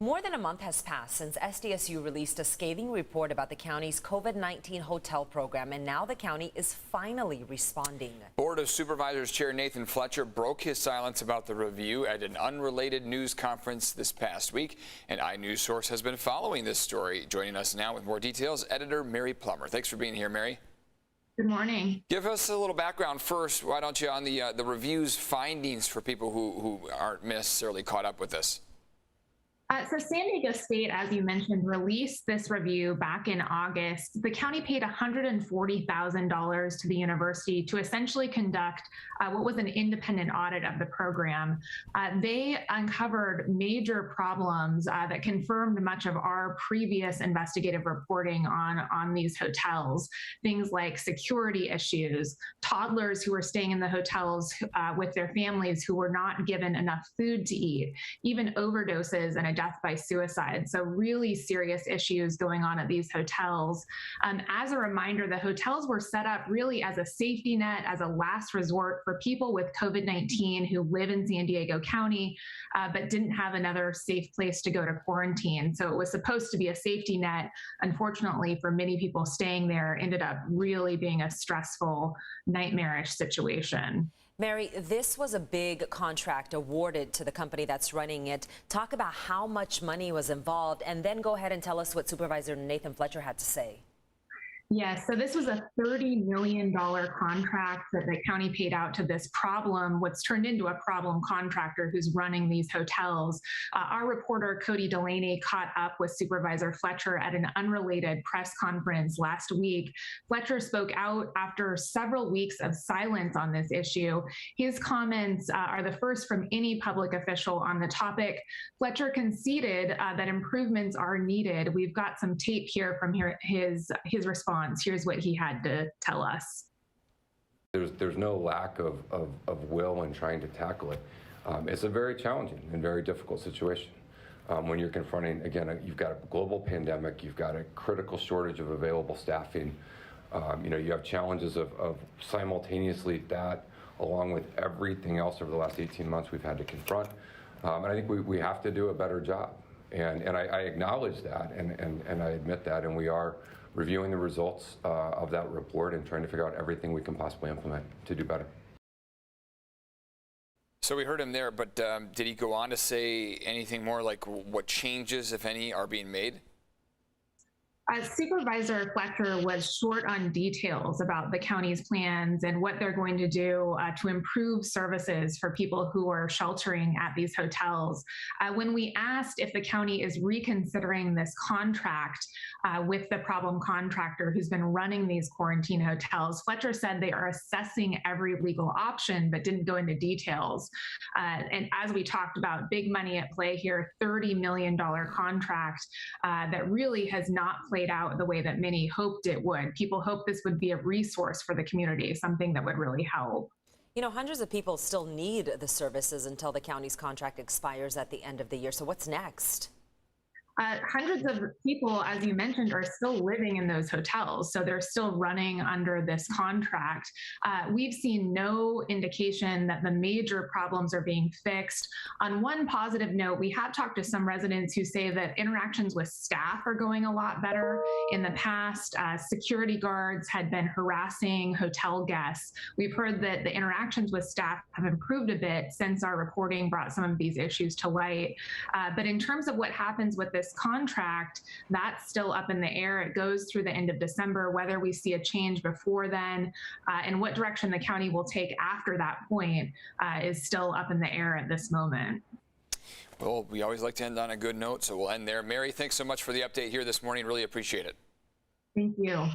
More than a month has passed since SDSU released a scathing report about the county's COVID-19 hotel program, and now the county is finally responding. Board of Supervisors Chair Nathan Fletcher broke his silence about the review at an unrelated news conference this past week. An iNewsSource has been following this story. Joining us now with more details, editor Mary Plummer. Thanks for being here, Mary. Good morning. Give us a little background first, why don't you, on the review's findings for people who aren't necessarily caught up with this. So San Diego State, as you mentioned, released this review back in August. The county paid $140,000 to the university to essentially conduct what was an independent audit of the program. They uncovered major problems that confirmed much of our previous investigative reporting on these hotels. Things like security issues, toddlers who were staying in the hotels with their families who were not given enough food to eat, even overdoses and a death by suicide. So really serious issues going on at these hotels. As a reminder, the hotels were set up really as a safety net, as a last resort for people with COVID-19 who live in San Diego County, but didn't have another safe place to go to quarantine. So it was supposed to be a safety net. Unfortunately, for many people staying there, ended up really being a stressful, nightmarish situation. Mary, this was a big contract awarded to the company that's running it. Talk about how much money was involved, and then go ahead and tell us what Supervisor Nathan Fletcher had to say. Yes, so this was a $30 million contract that the county paid out to this what's turned into a problem contractor who's running these hotels. Our reporter, Cody Delaney, caught up with Supervisor Fletcher at an unrelated press conference last week. Fletcher spoke out after several weeks of silence on this issue. His comments are the first from any public official on the topic. Fletcher conceded that improvements are needed. We've got some tape here from his response. Here's what he had to tell us. There's no lack of will in trying to tackle it. It's a very challenging and very difficult situation. When you're confronting, again, you've got a global pandemic, you've got a critical shortage of available staffing. You have challenges of simultaneously that, along with everything else over the last 18 months we've had to confront. And I think we have to do a better job. And I acknowledge that, and I admit that, and we are reviewing the results of that report and trying to figure out everything we can possibly implement to do better. So we heard him there, but did he go on to say anything more, like what changes, if any, are being made? Supervisor Fletcher was short on details about the county's plans and what they're going to do to improve services for people who are sheltering at these hotels. When we asked if the county is reconsidering this contract with the problem contractor who's been running these quarantine hotels, Fletcher said they are assessing every legal option, but didn't go into details. And as we talked about, big money at play here, $30 million contract that really has not played out the way that many hoped it would. People hoped this would be a resource for the community, something that would really help. You know, hundreds of people still need the services until the county's contract expires at the end of the year. So what's next? Hundreds of people, as you mentioned, are still living in those hotels. So they're still running under this contract. We've seen no indication that the major problems are being fixed. On one positive note, we have talked to some residents who say that interactions with staff are going a lot better. In the past, security guards had been harassing hotel guests. We've heard that the interactions with staff have improved a bit since our reporting brought some of these issues to light. But in terms of what happens with this contract, that's still up in the air. It goes through the end of December. Whether we see a change before then and what direction the county will take after that point is still up in the air at this moment. Well, we always like to end on a good note, so we'll end there. Mary, thanks so much for the update here this morning. Really appreciate it. Thank you.